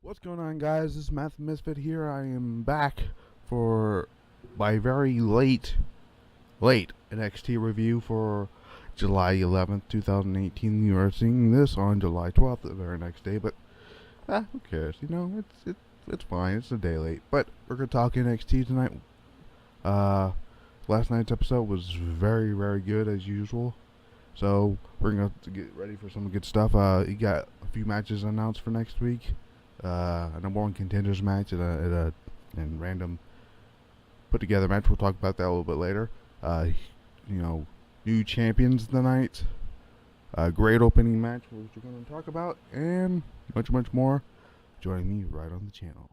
What's going on, guys? This is Math Misfit here. I am back for my very late NXT review for July 11th, 2018. You are seeing this on July 12th, the very next day, but who cares? You know, it's fine. It's a day late, but we're gonna talk NXT tonight. Last night's episode was very, very good as usual. So we're gonna have to get ready for some good stuff. You got a few matches announced for next week. A number one contenders match and random put together match. We'll talk about that a little bit later. New champions tonight. Great opening match, which we're going to talk about, and much more. Join me right on the channel.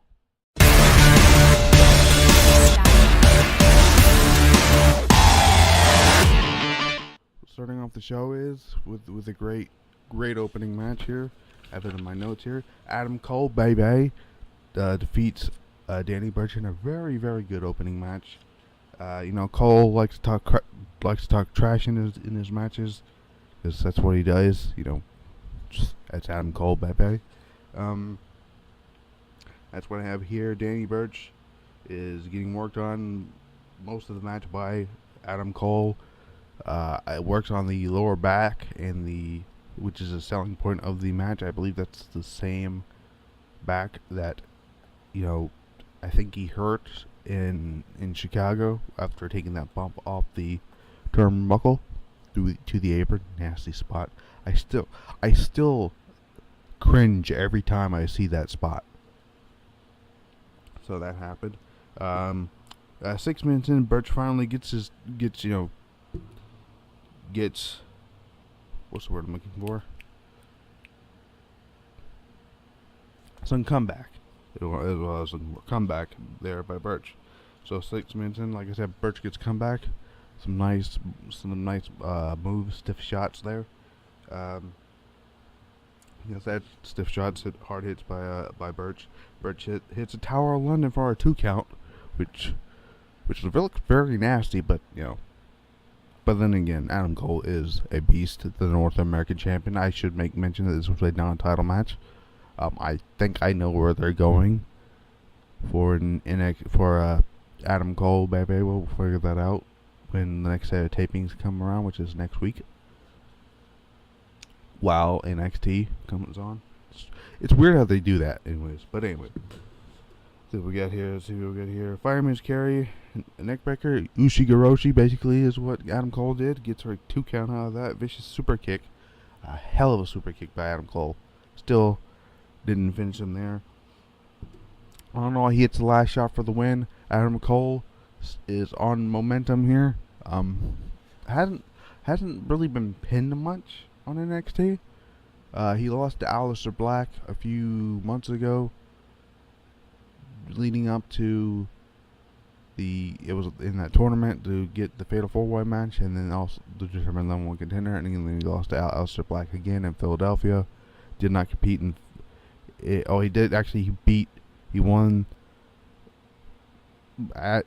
Starting off the show is with a great opening match here. I have it in my notes here. Adam Cole, baby, defeats Danny Burch in a very, very good opening match. Cole likes to talk trash in his matches, because that's what he does. That's Adam Cole, baby. That's what I have here. Danny Burch is getting worked on most of the match by Adam Cole. It works on the lower back and which is a selling point of the match. I believe that's the same back that, I think he hurt in Chicago after taking that bump off the turnbuckle to the apron. Nasty spot. I still cringe every time I see that spot. So that happened. 6 minutes in, Burch finally gets what's the word I'm looking for? Some comeback. It was a comeback there by Burch. So 6 minutes in, like I said, Burch gets comeback. Some nice moves, stiff shots there. That stiff shots, hard hits by Burch. Burch hits a Tower of London for a 2 count, which looks very nasty, but But then again, Adam Cole is a beast, the North American champion. I should make mention that this was a non-title match. I think I know where they're going for Adam Cole, baby. We'll figure that out when the next set of tapings come around, which is next week, while NXT comes on. It's weird how they do that, anyways. But anyway. See what we got here. Fireman's carry, neckbreaker, Ushigoroshi basically is what Adam Cole did. Gets her 2 count out of that. Vicious super kick. A hell of a super kick by Adam Cole. Still didn't finish him there. I don't know. He hits the last shot for the win. Adam Cole is on momentum here. Hasn't really been pinned much on NXT. He lost to Aleister Black a few months ago, leading up to it was in that tournament to get the Fatal 4-Way match, and then also to determine the number one contender, and then he lost to Aleister Black again in Philadelphia. Did not compete he did actually. He won at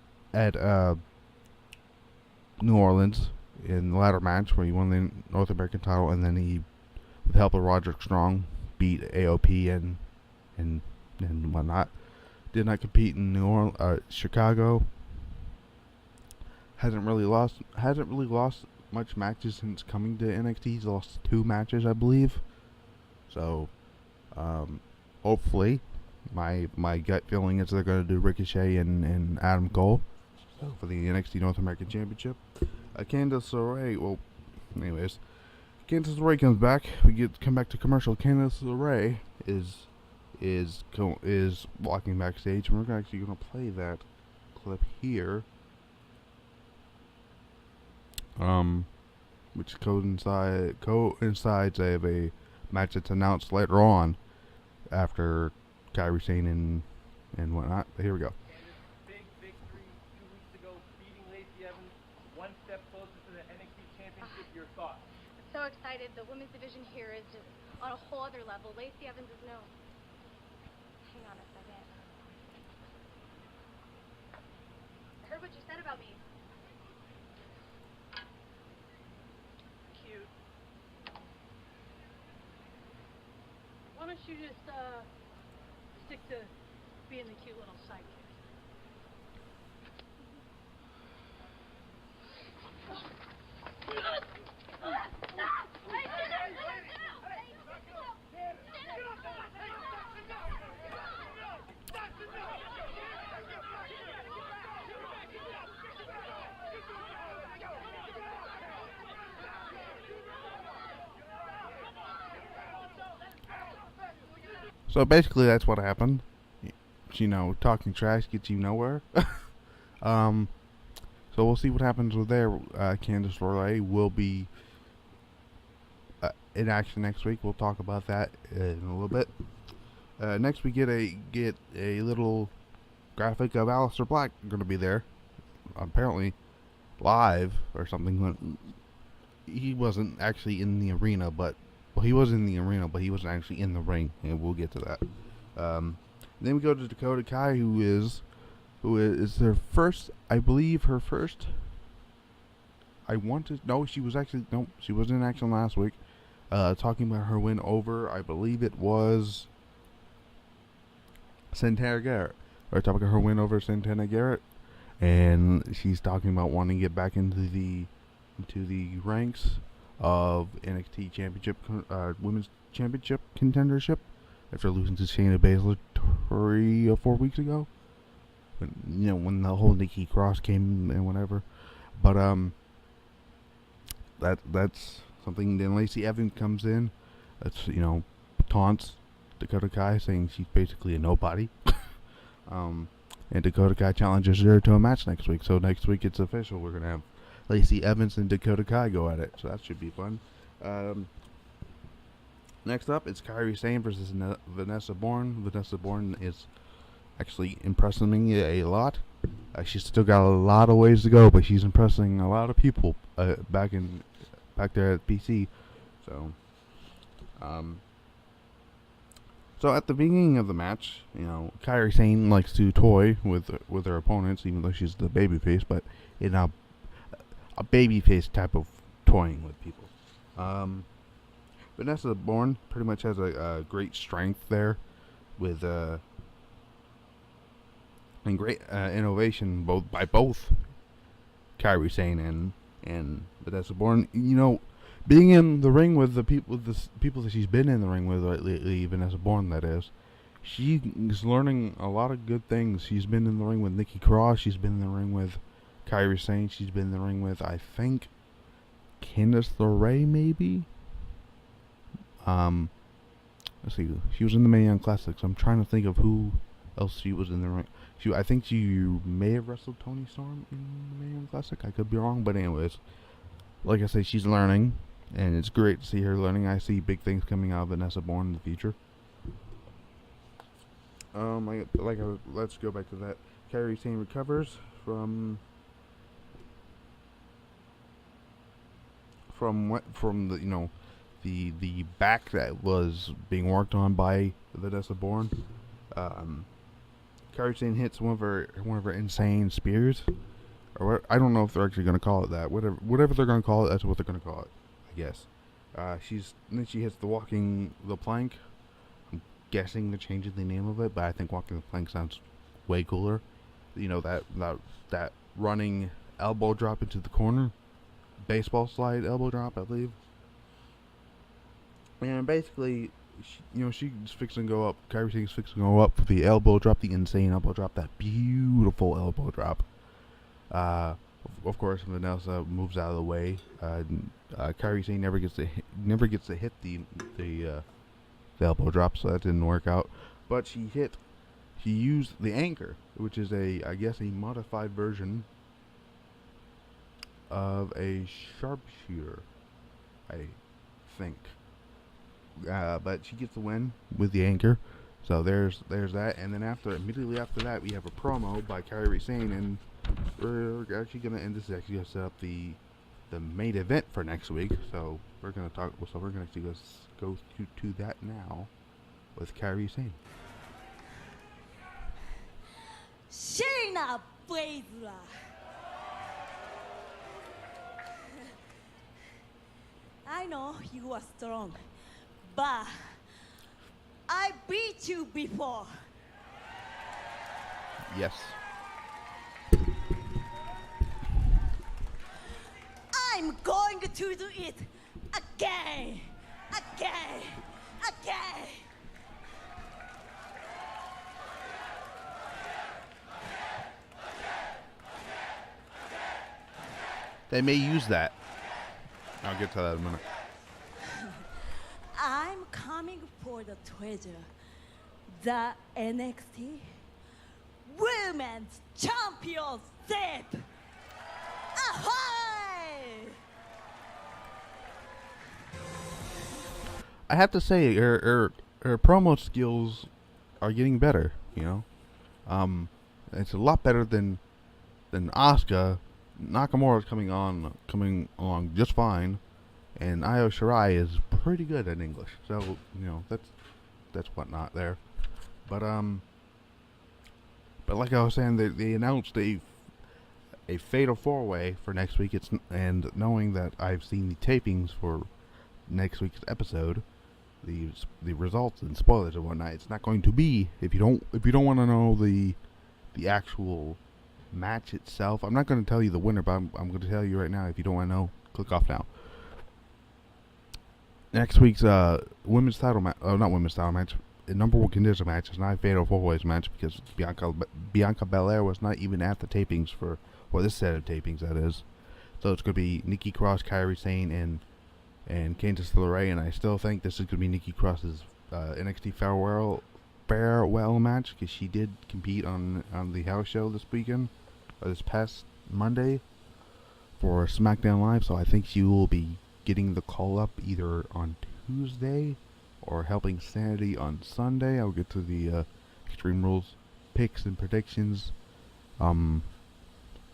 New Orleans in the ladder match where he won the North American title, and then he, with the help of Roderick Strong, beat AOP and whatnot. Did not compete in Chicago. Hasn't really lost much matches since coming to NXT. He's lost 2 matches, I believe. So, hopefully, my gut feeling is they're going to do Ricochet and Adam Cole for the NXT North American Championship. Candice LeRae. Well, anyways, Candice LeRae comes back. We come back to commercial. Candice LeRae is walking backstage, and we're actually going to play that clip here, which coincides a match that's announced later on after KAIRI SANE and whatnot. But here we go. Big victory 2 weeks ago, beating Lacey Evans, one step closer to the NXT Championship. Your thoughts? So excited. The women's division here is just on a whole other level. Lacey Evans is no. Hang on a second. I heard what you said about me. Cute. Why don't you just stick to being the cute little sidekick. So basically, that's what happened. You know, talking trash gets you nowhere. um, so we'll see what happens with there. Candice LeRae will be in action next week. We'll talk about that in a little bit. Next, we get a little graphic of Aleister Black going to be there, apparently live or something. He wasn't actually in the arena, but he was in the arena, but he wasn't actually in the ring, and we'll get to that. Then we go to Dakota Kai, who is their first, I believe, her first. She was in action last week. Talking about her win over, I believe it was Santana Garrett. Or talking about her win over Santana Garrett, and she's talking about wanting to get back into the ranks of NXT Championship, Women's Championship contendership after losing to Shayna Baszler 3 or 4 weeks ago. When the whole Nikki Cross came and whatever. But that's something. Then Lacey Evans comes in. That's taunts Dakota Kai, saying she's basically a nobody. And Dakota Kai challenges her to a match next week. So next week it's official. We're gonna have Lacey Evans and Dakota Kai go at it. So that should be fun. Next up, it's Kairi Sane versus Vanessa Bourne. Vanessa Bourne is actually impressing me a lot. She's still got a lot of ways to go, but she's impressing a lot of people back there at PC. So, so at the beginning of the match, Kairi Sane likes to toy with her opponents, even though she's the babyface, but in a babyface type of toying with people. Vanessa Bourne pretty much has a great strength there, with and great innovation by both Kairi Sane and Vanessa Bourne. Being in the ring with the people that she's been in the ring with lately, Vanessa Bourne, that is, she is learning a lot of good things. She's been in the ring with Nikki Cross. She's been in the ring with Kairi Sane. She's been in the ring with, I think, Candice LeRae, maybe. Let's see. She was in the Mae Young Classics. I'm trying to think of who else she was in the ring. I think she may have wrestled Toni Storm in the Mae Young Classic. I could be wrong, but anyways, like I say, she's learning, and it's great to see her learning. I see big things coming out of Vanessa Bourne in the future. Let's go back to that. Kairi Sane recovers from the back that was being worked on by Vanessa Bourne. Kairi Sane hits one of her insane spears, or what, I don't know if they're actually going to call it that. Whatever they're going to call it, that's what they're going to call it, I guess. Then she hits the plank. I'm guessing they're changing the name of it, but I think walking the plank sounds way cooler. That running elbow drop into the corner, baseball slide elbow drop, I believe. And basically, she's fixing to go up. Kairi Sane's fixing to go up for the elbow drop, the insane elbow drop, that beautiful elbow drop. Of course, Vanessa moves out of the way. Kairi Sane never gets to hit the elbow drop, so that didn't work out. But she used the anchor, which is I guess a modified version of a sharpshooter, I think. But she gets the win with the anchor. So there's that. And then immediately after that, we have a promo by Kairi Sane, and we're actually gonna end this. Actually gonna set up the main event for next week. So we're gonna actually go to that now with Kairi Sane. Shayna Baszler. I know you are strong, but I beat you before. Yes. I'm going to do it again, again, again. They may use that. I'll get to that in a minute. I'm coming for the treasure. The NXT Women's Championship. Ahoy! I have to say, her promo skills are getting better. You know, it's a lot better than Asuka. Nakamura's coming along just fine, and Io Shirai is pretty good at English. So you know that's whatnot there. But like I was saying, they announced a fatal 4-way for next week. And knowing that I've seen the tapings for next week's episode, the results and spoilers and whatnot, it's not going to be, if you don't want to know the actual match itself, I'm not going to tell you the winner, but I'm going to tell you right now. If you don't want to know, click off now. Next week's women's title match, not women's title match, the number one contender match is not a fatal 4-ways match because Bianca Belair was not even at the tapings for this set of tapings, that is. So it's going to be Nikki Cross, Kairi Sane, and Candice LeRae, and I still think this is going to be Nikki Cross's NXT farewell match, because she did compete on the house show this weekend, or this past Monday, for SmackDown Live. So I think she will be getting the call up either on Tuesday or helping Sanity on Sunday. I'll get to the Extreme Rules picks and predictions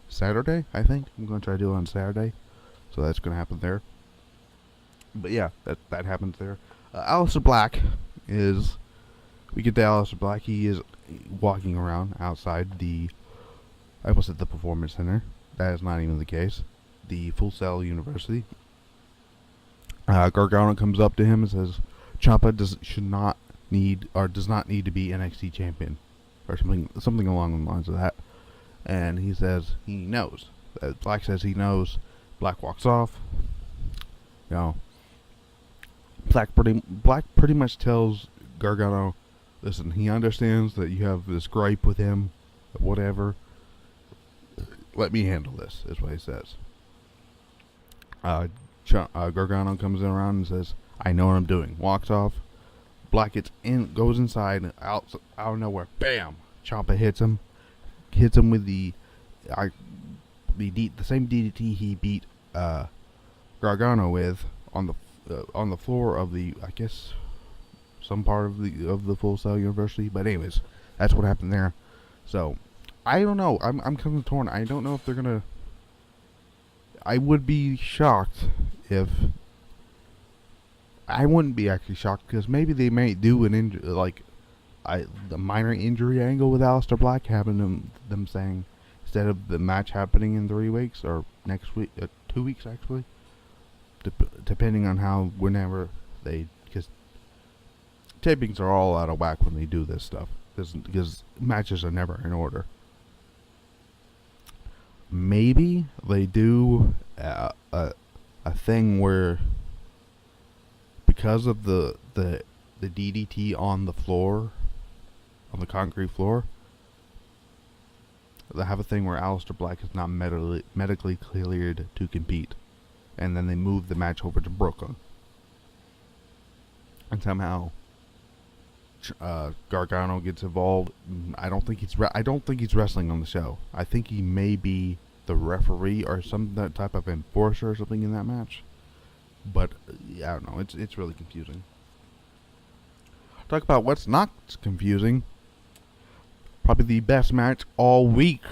Saturday, I think. I'm going to try to do it on Saturday, so that's going to happen there. But yeah, that happens there. Aleister Black is... We get to Aleister Black. He is walking around outside the... I almost said the Performance Center. That is not even the case. The Full Sail University. Gargano comes up to him and says, Ciampa does not need to be NXT champion, or something along the lines of that. And he says he knows. Black says he knows. Black walks off. You know, Black pretty much tells Gargano, listen, he understands that you have this gripe with him, whatever. Let me handle this, is what he says. Gargano comes around and says, I know what I'm doing. Walks off. Black goes inside, and out of nowhere, bam! Ciampa hits him with the same DDT he beat Gargano with on the floor of the, I guess, some part of the Full Sail University. But anyways, that's what happened there. So I don't know. I'm kind of torn. I don't know if they're gonna. I would be shocked if. I wouldn't be actually shocked, because maybe they may do the minor injury angle with Aleister Black, having them saying, instead of the match happening in 3 weeks or next week, 2 weeks actually, depending on whenever they, because tapings are all out of whack when they do this stuff, because matches are never in order. Maybe they do a thing where, because of the DDT on the floor, on the concrete floor, they have a thing where Aleister Black is not medically cleared to compete, and then they move the match over to Brooklyn, and somehow Gargano gets involved. I don't think he's wrestling on the show. I think he may be the referee or some type of enforcer or something in that match. But I don't know. It's really confusing. Talk about what's not confusing. Probably the best match all week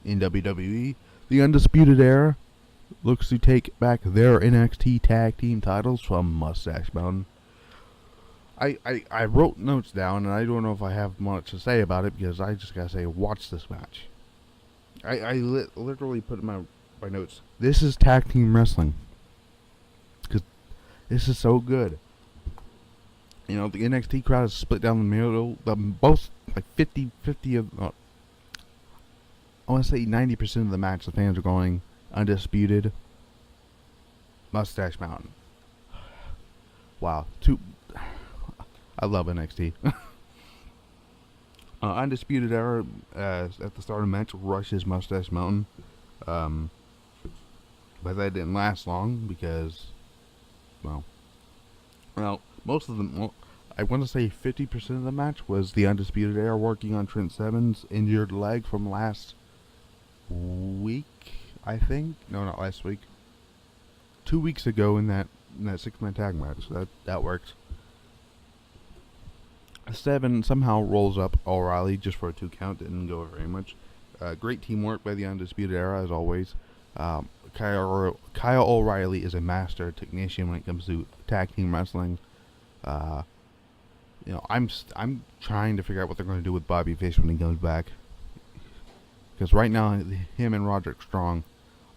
in WWE. The Undisputed Era looks to take back their NXT Tag Team titles from Moutache Mountain. I wrote notes down, and I don't know if I have much to say about it, because I just gotta say, watch this match. I literally put in my notes, this is tag team wrestling. Because this is so good. You know, the NXT crowd is split down the middle. Both, like 50-50 of, I want to say 90% of the match, the fans are going Undisputed, Mustache Mountain. Wow, I love NXT. Undisputed Era, at the start of the match, rushes Mustache Mountain. But that didn't last long because, well, most of them, I want to say 50% of the match was the Undisputed Era working on Trent Seven's injured leg from last week, I think. No, not last week. 2 weeks ago in that 6-man tag match. That works. Seven somehow rolls up O'Reilly just for a 2 count. Didn't go very much. Great teamwork by the Undisputed Era as always. Kyle O'Reilly is a master technician when it comes to tag team wrestling. I'm trying to figure out what they're going to do with Bobby Fish when he comes back, because right now him and Roderick Strong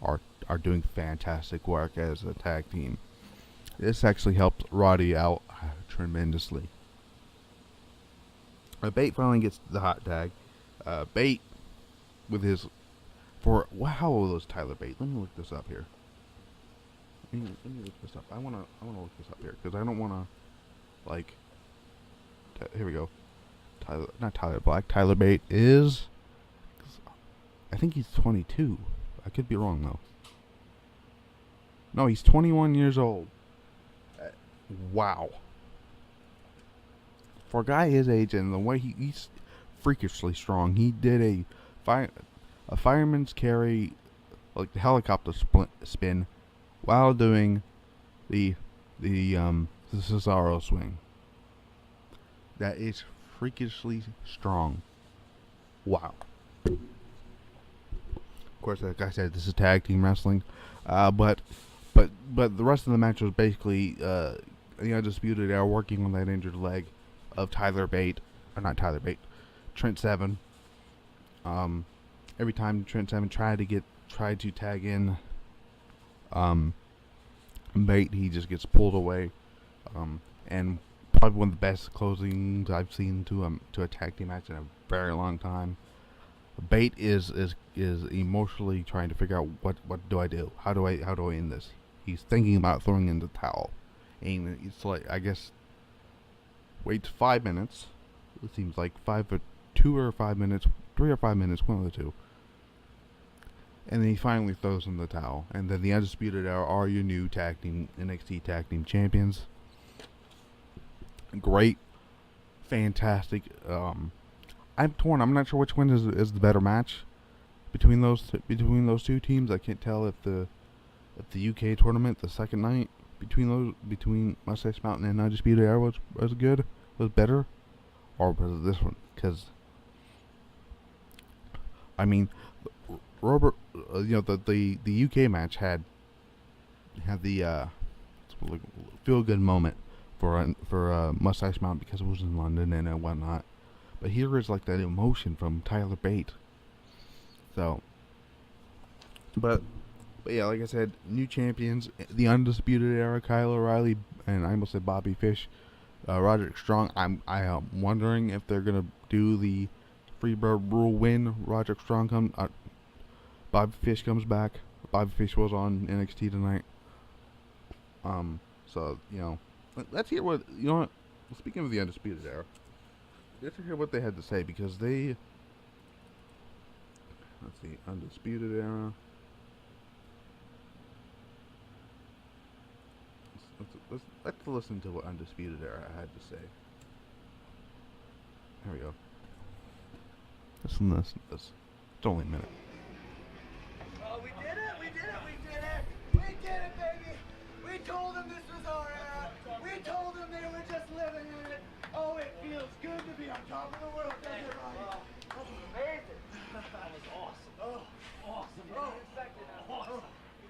are doing fantastic work as a tag team. This actually helped Roddy out tremendously. Bate finally gets the hot tag. Bate with his how old was Tyler Bate? Let me look this up here. Let me look this up. I wanna look this up here because I don't wanna here we go. Not Tyler Black. Tyler Bate is, I think he's 22. I could be wrong though. No, he's 21 years old. Wow. For a guy his age and the way he's freakishly strong, he did a fireman's carry, like the helicopter spin, while doing the Cesaro swing. That is freakishly strong. Wow. Of course, like I said, this is tag team wrestling, but the rest of the match was basically the Undisputed Era working on that injured leg of Trent Seven. Every time Trent Seven tried to tag in Bate, he just gets pulled away. And probably one of the best closings I've seen to a tag team match in a very long time. Bate is emotionally trying to figure out what do I do? How do I end this? He's thinking about throwing in the towel. And it's like, I guess, waits 5 minutes. It seems like 3 or 5 minutes, one of the two. And then he finally throws in the towel. And then the Undisputed Era are your new NXT Tag Team Champions. Great, fantastic. I'm torn. I'm not sure which one is the better match between those two teams. I can't tell if the UK tournament, the second night between Mustache Mountain and Undisputed Era was better, or was it this one? Because I mean, Robert, the UK match had the feel good moment for Mustache Mountain because it was in London and whatnot. But here is like that emotion from Tyler Bate. So, but yeah, like I said, new champions, the Undisputed Era, Kyle O'Reilly, and I almost said Bobby Fish, Roderick Strong. I am wondering if they're gonna do the Freebird rule when Roderick Strong Bobby Fish comes back. Bobby Fish was on NXT tonight. So let's hear what Speaking of the Undisputed Era, let's hear what they had to say because let's see, Undisputed Era. Let's listen to what Undisputed Era had to say. Here we go. Listen to this. It's only a minute. Oh, we did it! We did it! We did it! We did it, baby! We told them this was our era! We told them they were just living in it! Oh, it feels good to be on top of the world, doesn't it, Ronnie? That was amazing. That was awesome. Oh, Awesome. Oh. Didn't expect it. awesome!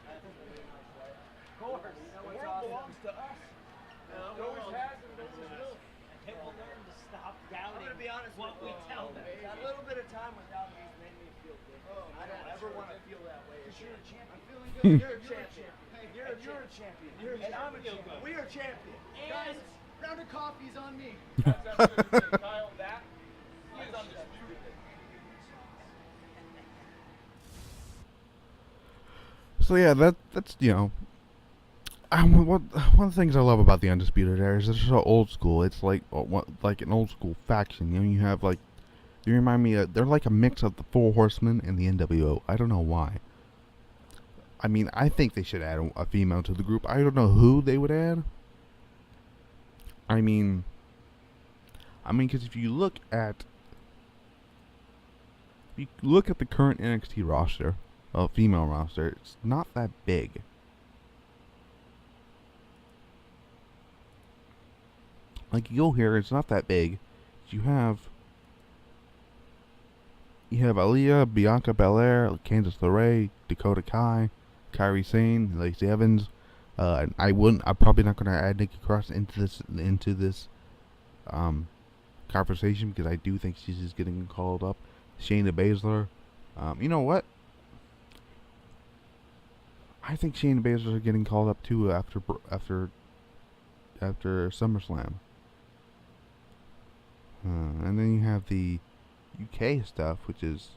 That's really nice, right? Of course. The world belongs to us. It always has and always will. They will learn to stop doubting I'm gonna be honest what with we you. tell them. That little bit of time without me has made me feel good. I don't ever want to feel that way. Because you're a champion. I'm feeling good. You're a champion. You're a champion. And I'm a champion. We are champions. Guys, round of coffee's on me. That's absolutely Kyle, that is undisputed. So yeah, that's one of the things I love about the Undisputed Era is they're so old school. It's like like an old school faction. You have like, you remind me they're like a mix of the Four Horsemen and the NWO. I don't know why. I mean, I think they should add a female to the group. I don't know who they would add. I mean, because if you look at the current NXT roster, female roster, it's not that big. Like, you go here, it's not that big. You have Aaliyah, Bianca Belair, Candice LeRae, Dakota Kai, Kairi Sane, Lacey Evans. I'm probably not going to add Nikki Cross into this conversation because I do think she's just getting called up. Shayna Baszler. You know what? I think Shayna Baszler is getting called up too after SummerSlam. And then you have the UK stuff, which is...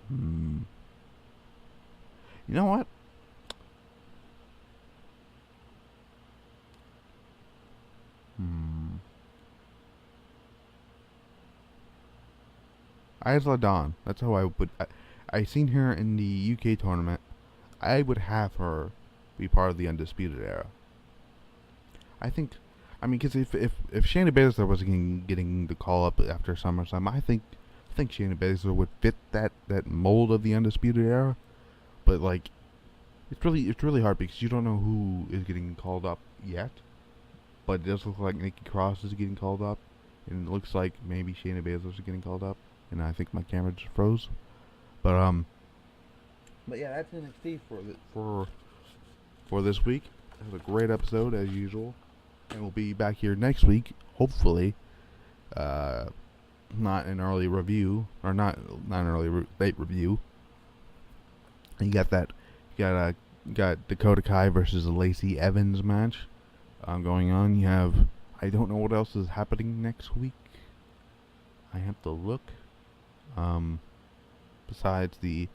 You know what? Isla Dawn. That's how I would... I seen her in the UK tournament. I would have her be part of the Undisputed Era. I think... because if Shayna Baszler was getting the call up after SummerSlam, I think Shayna Baszler would fit that mold of the Undisputed Era. But like, it's really hard because you don't know who is getting called up yet. But it does look like Nikki Cross is getting called up, and it looks like maybe Shayna Baszler is getting called up. And I think my camera just froze. But yeah, that's NXT for this week. It was a great episode as usual. And we'll be back here next week, hopefully. Not an early review, or not an late review. And you got Dakota Kai versus the Lacey Evans match going on. You have, I don't know what else is happening next week. I have to look. Besides the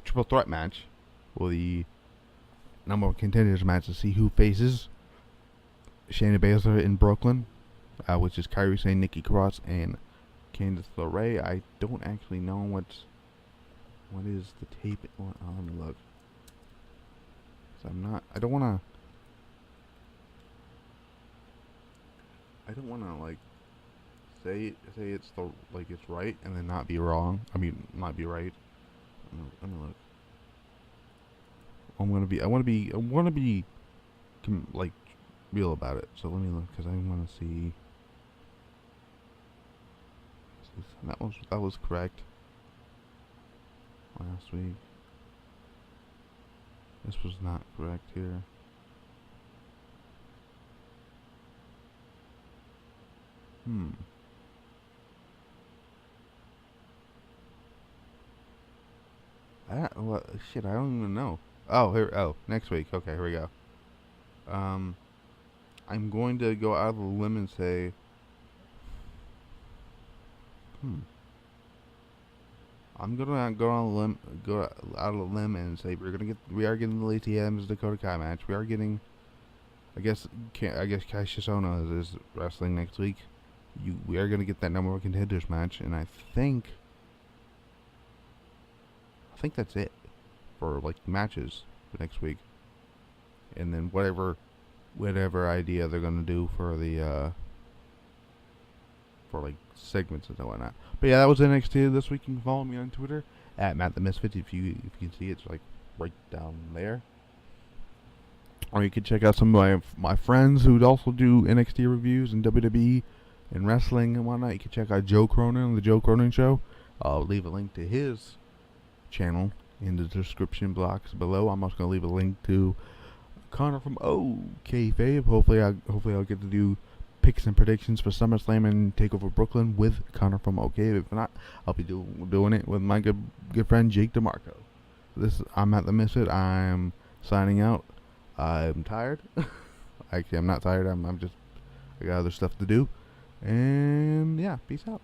triple threat match, or the number of contenders match to see who faces Shayna Baszler in Brooklyn, which is Kairi Sane, Nikki Cross, and Candice LeRae. I don't actually know what is the tape. Let me look. So I don't wanna like say it's it's right and then not be wrong. Not be right. Let me look. I want to be like real about it. So let me look because I want to see. That was correct. Last week. This was not correct here. Shit, I don't even know. Next week. Okay, here we go. I'm going to go out of the limb and say, I'm gonna go out of the limb and say we are getting the Lacey Evans Dakota Kai match. We are getting, I guess Kassius Ohno is wrestling next week. We are gonna get that number one contenders match, and I think that's it for like matches for next week. And then whatever idea they're gonna do for the for like segments and whatnot. But yeah, that was NXT this week. You can follow me on Twitter at Matt the Misfit if you can see it's like right down there. Or you can check out some of my friends who also do NXT reviews and WWE and wrestling and whatnot. You can check out Joe Cronin on the Joe Cronin Show. I'll leave a link to his channel in the description box below. I'm also gonna leave a link to Connor from Okayfabe. Hopefully I'll get to do picks and predictions for SummerSlam and TakeOver Brooklyn with Connor from Okayfabe. If not, I'll be doing it with my good friend Jake DeMarco. I'm at the Misfit. I'm signing out. I'm tired. Actually, I'm not tired. I got other stuff to do. And yeah, peace out.